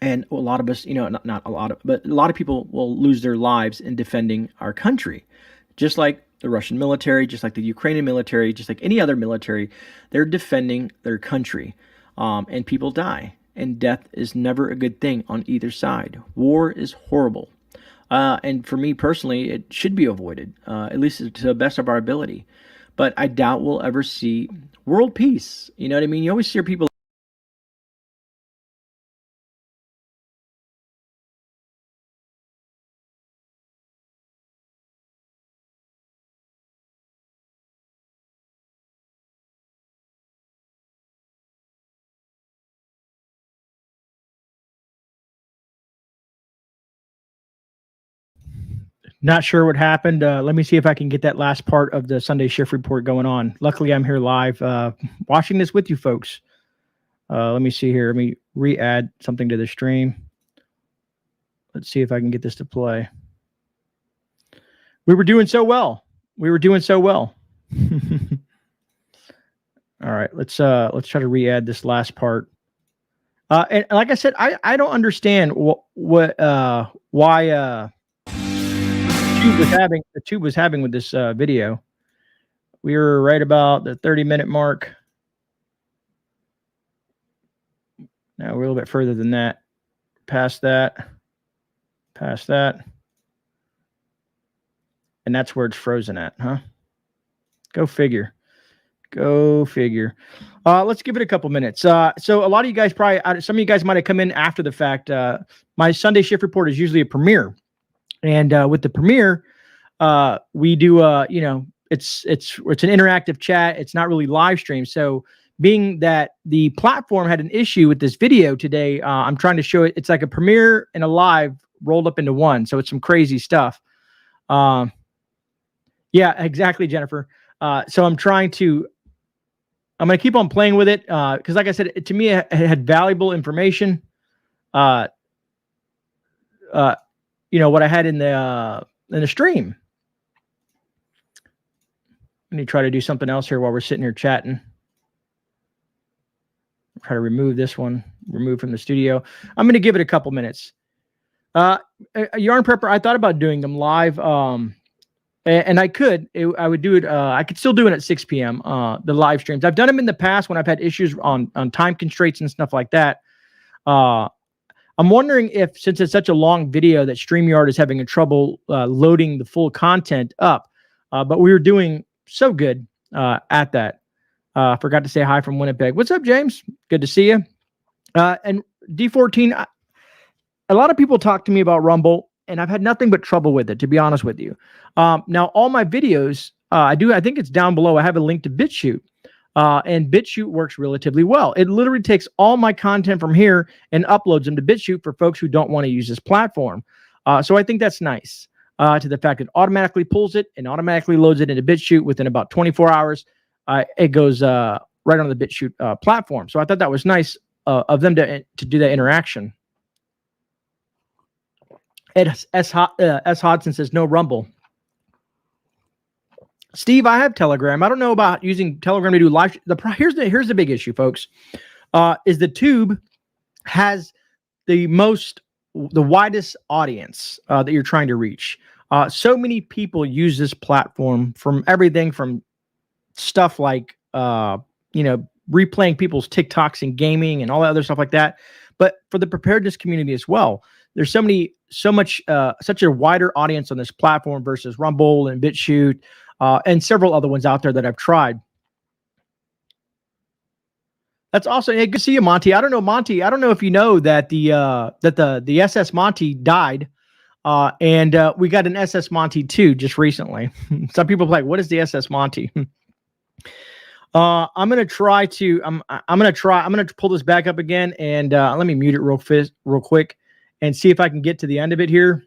And a lot of us, not a lot of, but a lot of people will lose their lives in defending our country. Just like the Russian military, just like the Ukrainian military, just like any other military, they're defending their country. And people die. And death is never a good thing on either side. War is horrible. And for me personally, it should be avoided, at least to the best of our ability. But I doubt we'll ever see world peace. You know what I mean? You always hear people. Not sure what happened. Let me see if I can get that last part of the Sunday shift report going on. Luckily, I'm here live watching this with you folks. Let me see here. Let me re-add something to the stream. Let's see if I can get this to play. We were doing so well. All right, let's try to re-add this last part. And like I said, I don't understand why the tube was having with this video. We were right about the 30-minute mark. Now we're a little bit further than that. past that, and that's where it's frozen at, huh? Go figure. Go figure. Let's give it a couple minutes. So a lot of you guys probably, some of you guys might have come in after the fact. My Sunday shift report is usually a premiere, and with the premiere, we do you know, it's an interactive chat. It's not really live stream. So being that the platform had an issue with this video today, I'm trying to show it. It's like a premiere and a live rolled up into one. So it's some crazy stuff. Yeah, exactly, Jennifer. So I'm going to keep on playing with it. Cause like I said, to me, it had valuable information. You know, what I had in the stream. Let me try to do something else here while we're sitting here chatting. Try to remove this one, remove from the studio. I'm going to give it a couple minutes. Yarn Prepper, I thought about doing them live. And I would do it. I could still do it at 6 p.m. The live streams. I've done them in the past when I've had issues on time constraints and stuff like that. I'm wondering if, since it's such a long video, that StreamYard is having a trouble loading the full content up. But we were doing so good at that. Forgot to say hi from Winnipeg. What's up, James? Good to see you. And D14, a lot of people talk to me about Rumble, and I've had nothing but trouble with it, to be honest with you. Now, all my videos, I think it's down below. I have a link to BitChute, and BitChute works relatively well. It literally takes all my content from here and uploads them to BitChute for folks who don't want to use this platform. So I think that's nice, to the fact it automatically pulls it and automatically loads it into BitChute within about 24 hours. It goes right on the BitChute platform. So I thought that was nice of them to do that interaction. S. Hodson says, no Rumble. Steve, I have Telegram. I don't know about using Telegram to do live. Here's the big issue, folks, is the tube has the widest audience that you're trying to reach. So many people use this platform from everything from stuff like, you know, replaying people's TikToks and gaming and all that other stuff like that. But for the preparedness community as well, there's such a wider audience on this platform versus Rumble and BitChute, and several other ones out there that I've tried. That's also, hey, good to see you, Monty. I don't know, Monty. I don't know if you know that the SS Monty died, and we got an SS Monty 2 just recently. Some people are like, what is the SS Monty? I'm gonna pull this back up again, and let me mute it real quick and see if I can get to the end of it here.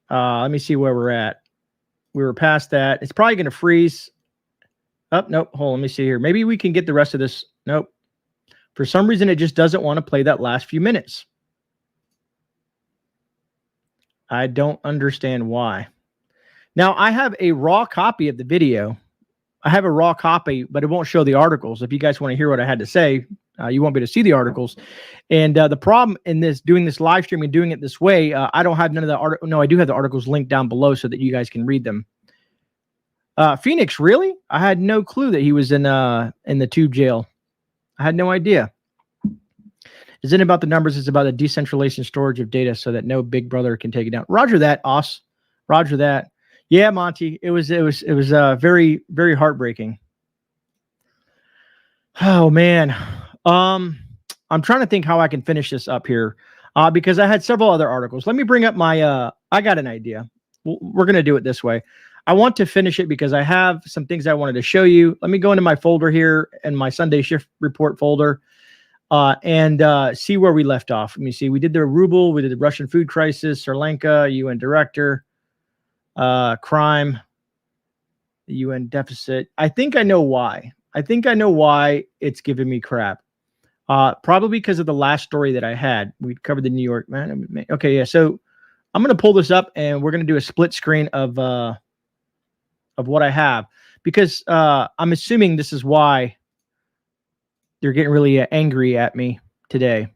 Let me see where we're at. We were past that. It's probably gonna freeze. Oh, nope. Hold on, let me see here. Maybe we can get the rest of this. Nope. For some reason, it just doesn't want to play that last few minutes. I don't understand why. Now, I have a raw copy of the video. I have a raw copy, but it won't show the articles. If you guys want to hear what I had to say, you won't be able to see the articles. And the problem in doing this live stream and doing it this way, I don't have none of the articles. No, I do have the articles linked down below so that you guys can read them. Phoenix, really? I had no clue that he was in the tube jail. I had no idea. Isn't about the numbers. It's about the decentralization storage of data so that no big brother can take it down. Roger that, Os. Roger that. Yeah, Monty. It was very, very heartbreaking. Oh man. I'm trying to think how I can finish this up here. Because I had several other articles. Let me bring up my I got an idea. We're gonna do it this way. I want to finish it because I have some things I wanted to show you. Let me go into my folder here in my Sunday shift report folder, and see where we left off. Let me see. We did the Ruble, we did the Russian food crisis, Lanka, UN director, crime, the UN deficit. I think I know why. I think I know why it's giving me crap. Probably because of the last story that I had. We covered the New York, man. Okay, yeah. So I'm going to pull this up and we're going to do a split screen of what I have, because I'm assuming this is why they're getting really angry at me today.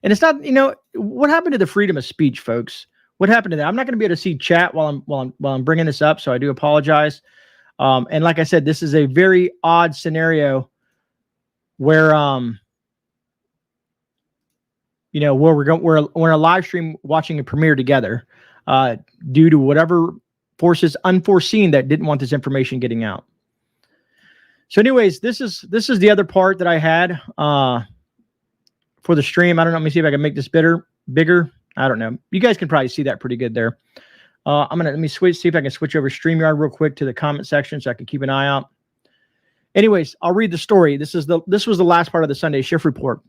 And it's not, you know, what happened to the freedom of speech, folks? What happened to that? I'm not going to be able to see chat while I'm bringing this up, so I do apologize. And like I said, this is a very odd scenario where you know, where we're in a live stream watching a premiere together, due to whatever forces unforeseen that didn't want this information getting out. So anyways, this is the other part that I had for the stream. I don't know. Let me see if I can make this bigger. I don't know. You guys can probably see that pretty good there. Let me see if I can switch over StreamYard real quick to the comment section so I can keep an eye out. Anyways, I'll read the story. This was the last part of the Sunday shift report.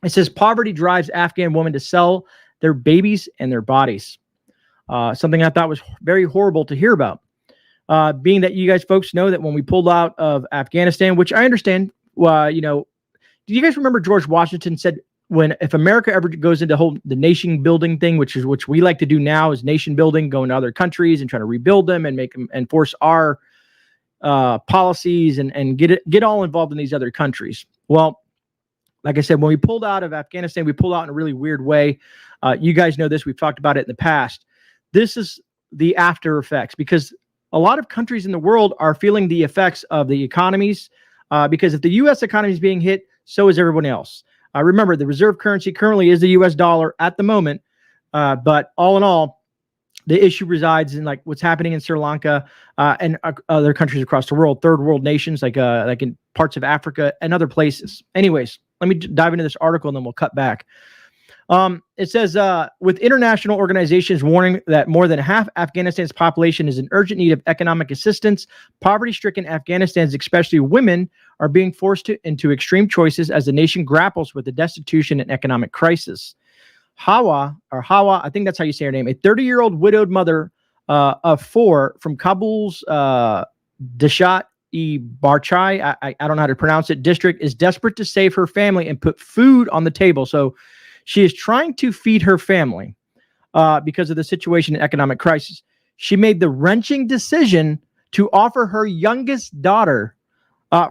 It says poverty drives Afghan women to sell their babies and their bodies. Something I thought was very horrible to hear about. Being that you guys folks know that when we pulled out of Afghanistan, which I understand, you know, do you guys remember George Washington said, if America ever goes into the nation building thing, which we like to do now, is nation building, going to other countries and trying to rebuild them and make them enforce our policies and get all involved in these other countries. Well, like I said, when we pulled out of Afghanistan, we pulled out in a really weird way. You guys know this. We've talked about it in the past. This is the after effects, because a lot of countries in the world are feeling the effects of the economies, because if the U.S. economy is being hit, so is everyone else. Remember, the reserve currency currently is the U.S. dollar at the moment, but all in all, the issue resides in like what's happening in Sri Lanka and other countries across the world, third world nations like in parts of Africa and other places. Anyways, let me dive into this article and then we'll cut back. It says, with international organizations warning that more than half Afghanistan's population is in urgent need of economic assistance, poverty-stricken Afghanistans, especially women, are being forced into extreme choices as the nation grapples with the destitution and economic crisis. Hawa, I think that's how you say her name, a 30-year-old widowed mother of 4 from Kabul's Dashat-e-Barchai, I don't know how to pronounce it, district, is desperate to save her family and put food on the table. So she is trying to feed her family because of the situation and economic crisis. She made the wrenching decision to offer her youngest daughter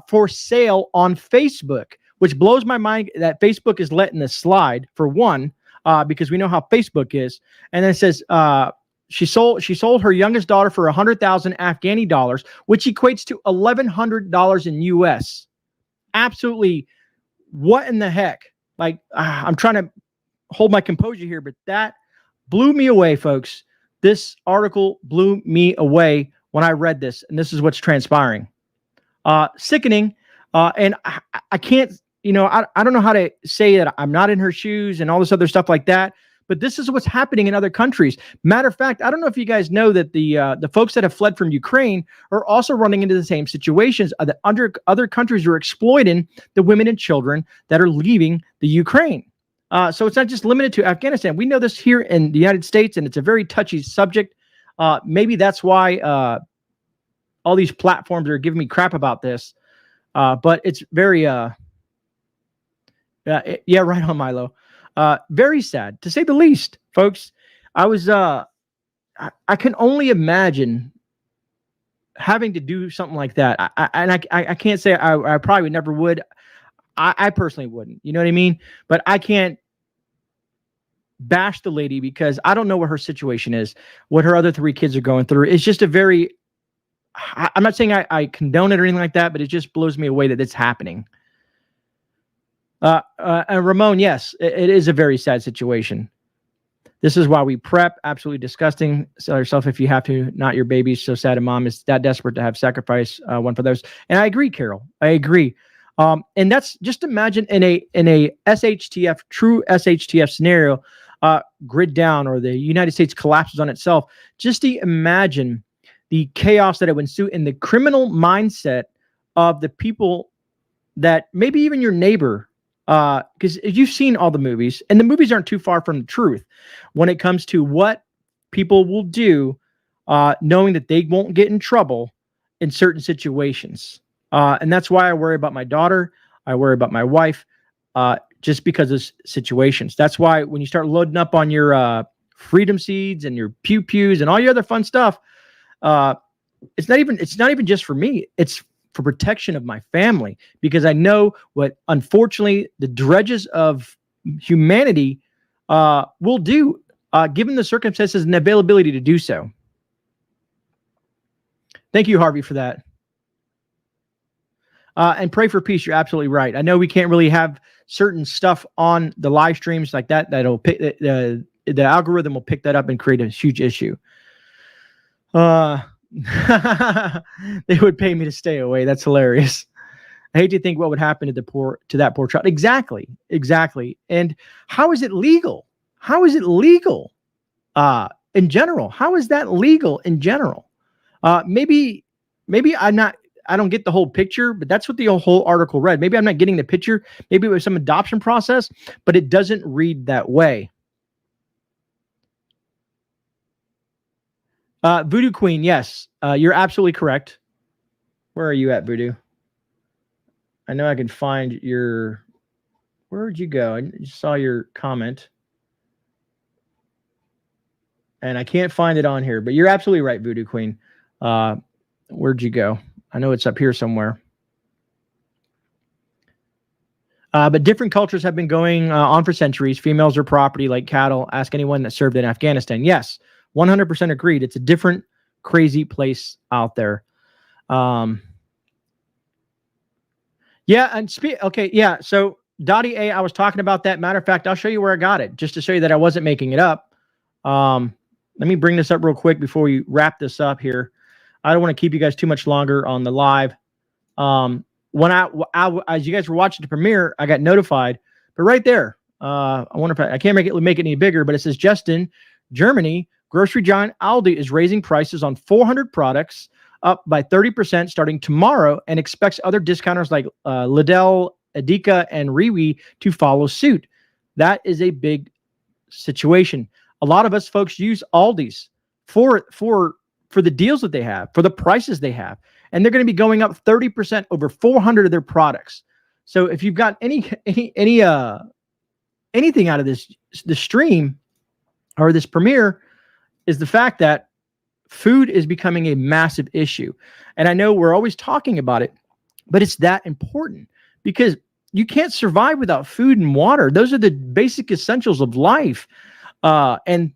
for sale on Facebook, which blows my mind that Facebook is letting this slide, for one, because we know how Facebook is. And then it says she sold her youngest daughter for 100,000 Afghani dollars, which equates to $1,100 in US. Absolutely, what in the heck? Like, I'm trying to hold my composure here, but that blew me away, folks. This article blew me away when I read this, and this is what's transpiring. Sickening, and I can't, you know, I don't know how to say that I'm not in her shoes and all this other stuff like that, but this is what's happening in other countries. Matter of fact, I don't know if you guys know that the folks that have fled from Ukraine are also running into the same situations. That other countries are exploiting the women and children that are leaving the Ukraine. So it's not just limited to Afghanistan. We know this here in the United States, and it's a very touchy subject. Maybe that's why all these platforms are giving me crap about this. But it's very, yeah, right on, Milo. Very sad, to say the least, folks. I can only imagine having to do something like that. I can't say I probably never would. I personally wouldn't. You know what I mean? But I can't bash the lady because I don't know what her situation is, what her other 3 kids are going through. It's just a very, I'm not saying I condone it or anything like that, but it just blows me away that it's happening. And Ramon, yes, it is a very sad situation. This is why we prep. Absolutely disgusting. Sell yourself if you have to. Not your baby. So sad. And mom is that desperate to have sacrifice one for those. And I agree, Carol. I agree. And that's just imagine in a SHTF, true SHTF scenario, grid down, or the United States collapses on itself. Just to imagine the chaos that it would ensue in the criminal mindset of the people that maybe even your neighbor, because you've seen all the movies, and the movies aren't too far from the truth when it comes to what people will do, knowing that they won't get in trouble in certain situations. And that's why I worry about my daughter. I worry about my wife, just because of situations. That's why when you start loading up on your freedom seeds and your pew pews and all your other fun stuff, it's not even just for me. It's for protection of my family, because I know what, unfortunately, the dredges of humanity will do, given the circumstances and availability to do so. Thank you, Harvey, for that. And pray for peace. You're absolutely right. I know we can't really have certain stuff on the live streams like that. That'll pick the algorithm will pick that up and create a huge issue. They would pay me to stay away. That's hilarious. I hate to think what would happen to that poor child. Exactly. And how is it legal? How is it legal? In general, how is that legal in general? Maybe I don't get the whole picture, but that's what the whole article read. Maybe I'm not getting the picture. Maybe it was some adoption process, but it doesn't read that way. Voodoo Queen, yes, you're absolutely correct. Where are you at, Voodoo? I know I can find your... Where'd you go? I just saw your comment. And I can't find it on here, but you're absolutely right, Voodoo Queen. Where'd you go? I know it's up here somewhere. But different cultures have been going on for centuries. Females are property like cattle. Ask anyone that served in Afghanistan. Yes, 100% agreed. It's a different, crazy place out there. Yeah, and okay, yeah. So Dottie A, I was talking about that. Matter of fact, I'll show you where I got it, just to show you that I wasn't making it up. Let me bring this up real quick before we wrap this up here. I don't want to keep you guys too much longer on the live. When as you guys were watching the premiere, I got notified. But right there, I wonder if I can't make it any bigger, but it says Justin, Germany, grocery giant Aldi is raising prices on 400 products up by 30% starting tomorrow and expects other discounters like Lidl, Edeka, and Rewe to follow suit. That is a big situation. A lot of us folks use Aldi's for the deals that they have, for the prices they have. And they're going to be going up 30% over 400 of their products. So if you've got anything out of this stream or this premiere, is the fact that food is becoming a massive issue. And I know we're always talking about it, but it's that important because you can't survive without food and water. Those are the basic essentials of life. And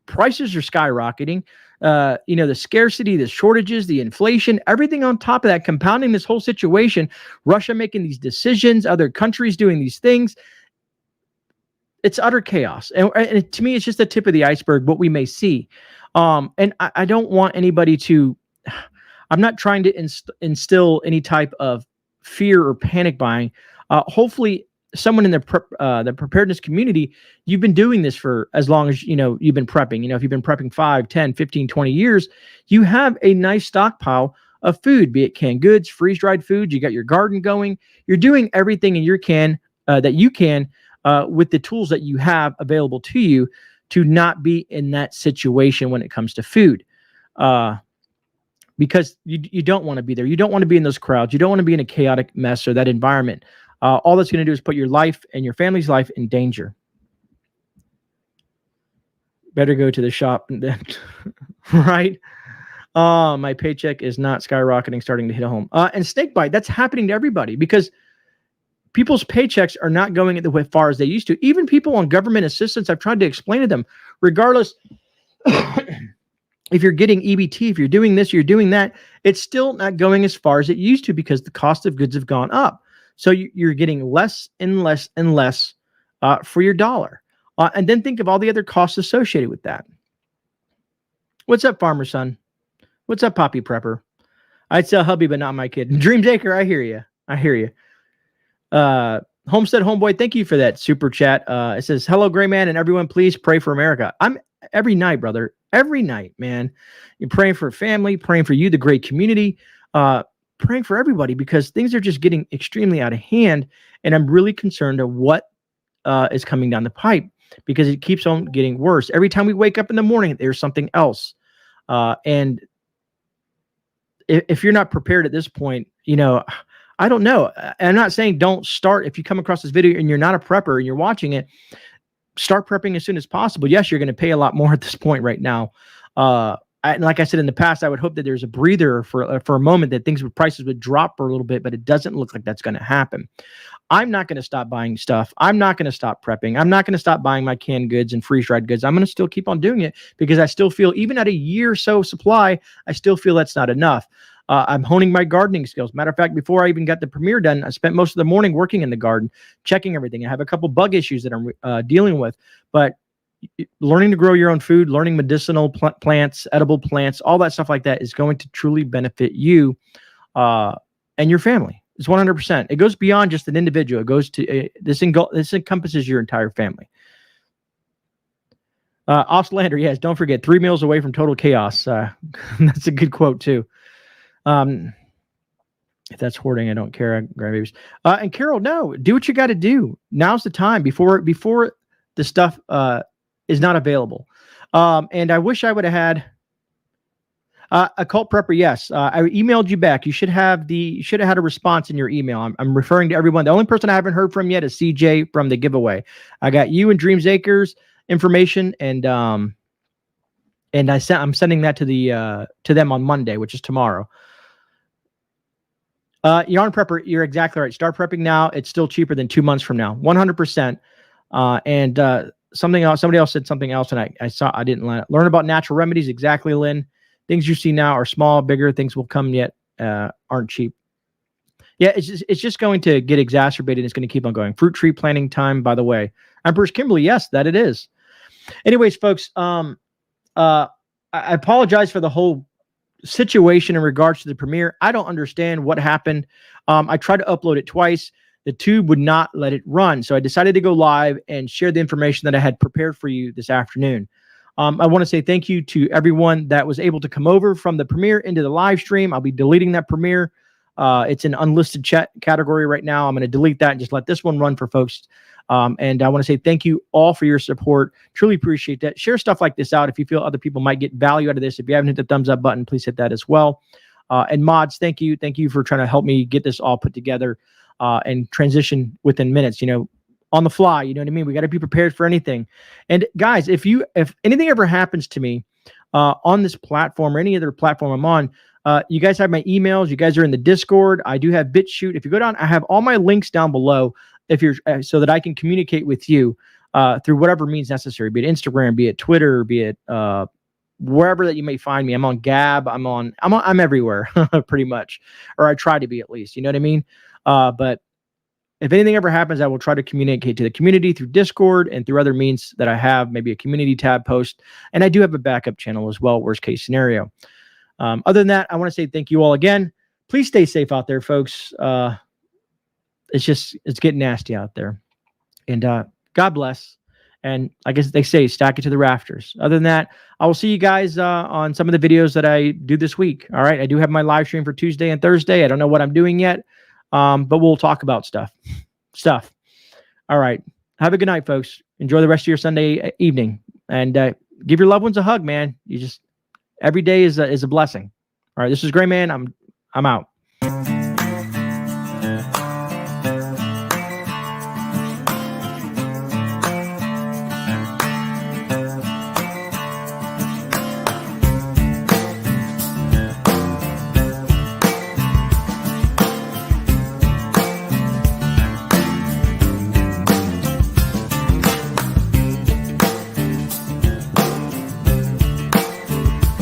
prices are skyrocketing. The scarcity, the shortages, the inflation, everything on top of that, compounding this whole situation, Russia making these decisions, other countries doing these things. It's utter chaos. And to me, it's just the tip of the iceberg, what we may see. And I don't want anybody to, I'm not trying to instill any type of fear or panic buying. Hopefully someone in the preparedness community, you've been doing this for as long as, you've been prepping. If you've been prepping 5, 10, 15, 20 years, you have a nice stockpile of food, be it canned goods, freeze-dried food. You got your garden going. You're doing everything in your that you can with the tools that you have available to you to not be in that situation when it comes to food. Because you don't want to be there. You don't want to be in those crowds. You don't want to be in a chaotic mess or that environment. All that's going to do is put your life and your family's life in danger. Better go to the shop, right? My paycheck is not skyrocketing, starting to hit home. And snakebite, that's happening to everybody because people's paychecks are not going as far as they used to. Even people on government assistance, I've tried to explain to them, regardless if you're getting EBT, if you're doing this, you're doing that, it's still not going as far as it used to because the cost of goods have gone up. So you're getting less and less and less for your dollar. And then think of all the other costs associated with that. What's up, farmer son? What's up, Poppy Prepper? I'd sell hubby, but not my kid. Dreams Acre, I hear you. Homestead Homeboy, thank you for that super chat. It says, hello, GreyMan, and everyone, please pray for America. I'm every night, brother. Every night, man. You're praying for family, praying for you, the great community, praying for everybody because things are just getting extremely out of hand. And I'm really concerned of what is coming down the pipe because it keeps on getting worse. Every time we wake up in the morning, there's something else. And if you're not prepared at this point, I don't know. I'm not saying don't start. If you come across this video and you're not a prepper and you're watching it, start prepping as soon as possible. Yes, you're going to pay a lot more at this point right now. Like I said in the past, I would hope that there's a breather for a moment that prices would drop for a little bit, but it doesn't look like that's going to happen. I'm not going to stop buying stuff. I'm not going to stop prepping. I'm not going to stop buying my canned goods and freeze-dried goods. I'm going to still keep on doing it because I still feel, even at a year or so supply, I still feel that's not enough. I'm honing my gardening skills. Matter of fact, before I even got the premiere done, I spent most of the morning working in the garden, checking everything. I have a couple bug issues that I'm dealing with, but learning to grow your own food, learning medicinal plants, edible plants, all that stuff like that is going to truly benefit you and your family. It's 100%. It goes beyond just an individual. It goes to this encompasses your entire family. Offslander, yes, don't forget 3 meals away from total chaos. That's a good quote too. If that's hoarding, I don't care. Grandbabies. And Carol, no, do what you got to do. Now's the time before the stuff is not available. And I wish I would have had a cult prepper. Yes, I emailed you back. You should have had a response in your email. I'm referring to everyone. The only person I haven't heard from yet is CJ from the giveaway. I got you and Dreams Acres information, and I'm sending that to them on Monday, which is tomorrow. Yarn Prepper, you're exactly right. Start prepping now. It's still cheaper than 2 months from now, 100%. And something else. Somebody else said something else, and I didn't learn about natural remedies. Exactly, Lynn. Things you see now are small, bigger. Things will come yet aren't cheap. Yeah, it's just going to get exacerbated. It's going to keep on going. Fruit tree planting time, by the way. Empress Kimberly, yes, that it is. Anyways, folks, I apologize for the whole situation in regards to the premiere. I don't understand what happened. I tried to upload it twice. The tube would not let it run. So I decided to go live and share the information that I had prepared for you this afternoon. I want to say thank you to everyone that was able to come over from the premiere into the live stream. I'll be deleting that premiere. It's an unlisted chat category right now. I'm going to delete that and just let this one run for folks. And I want to say thank you all for your support. Truly appreciate that. Share stuff like this out if you feel other people might get value out of this. If you haven't hit the thumbs up button, please hit that as well. And mods, thank you. Thank you for trying to help me get this all put together and transition within minutes, on the fly. You know what I mean? We got to be prepared for anything. And guys, if anything ever happens to me on this platform or any other platform I'm on, you guys have my emails. You guys are in the Discord. I do have BitChute. If you go down, I have all my links down below. If you're so that I can communicate with you through whatever means necessary, be it Instagram, be it Twitter, be it wherever that you may find me. I'm on Gab. I'm everywhere pretty much, or I try to be at least. You know what I mean? But if anything ever happens, I will try to communicate to the community through Discord and through other means that I have, maybe a community tab post, and I do have a backup channel as well. Worst case scenario. Other than that, I want to say thank you all again. Please stay safe out there, folks. It's getting nasty out there. And God bless. And I guess they say stack it to the rafters. Other than that, I will see you guys on some of the videos that I do this week. All right. I do have my live stream for Tuesday and Thursday. I don't know what I'm doing yet, but we'll talk about stuff. All right. Have a good night, folks. Enjoy the rest of your Sunday evening. And give your loved ones a hug, man. Every day is a blessing. All right. This is GreyMan. I'm out.